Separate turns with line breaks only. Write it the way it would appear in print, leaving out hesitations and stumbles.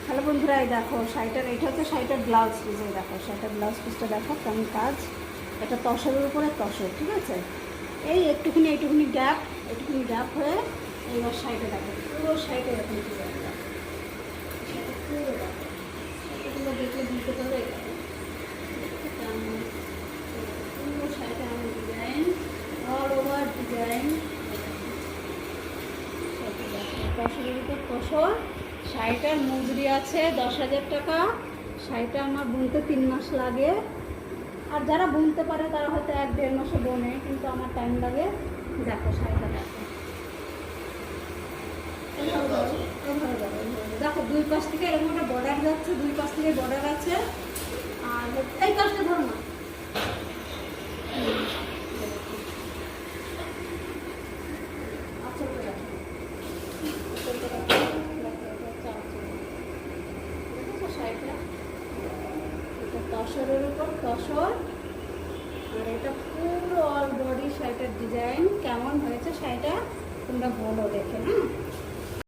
Hello বন্ধুরা, এই দেখো শাড়িটার, এটা হচ্ছে শাড়িটার ব্লাউজ পিস। এই দেখো শাড়িটার ব্লাউজ পিসটা দেখো কেমন কাজ। এটা তসরের উপরে তসর, ঠিক আছে। এই এইটুকুনি গ্যাপ হয়ে এইবার শাড়িটা দেখো, পুরো শাড়িটা এরকম ডিজাইন দেখো। শাড়িটা পুরো দেখো, শাড়িগুলো দেখলে বুঝতে পারবে পুরো শাড়িটা এমন ডিজাইন, অল ওভার ডিজাইন। শাড়িটা দেখো তসরের উপর তসর। শাড়িটার মজুরি আছে 10,000 টাকা। শাড়িটা আমার বুনতে 3 মাস লাগে। আর যারা বুনতে পারে তারা হয়তো 1-1.5 মাসে বোনে, কিন্তু আমার টাইম লাগে। দেখো শাড়িটা দেখো, দেখো 2 পাশ থেকে এরকম একটা বর্ডার যাচ্ছে, 2 পাশ থেকে বর্ডার আছে। আর এই পাশটা ধরো না, আচ্ছা শাড়িটা এটা তসরের উপর তসর। আর এটা পুরো অল বডি শাড়িটার ডিজাইন। কেমন হয়েছে শাড়িটা তোমরা বলো দেখে, হ্যাঁ।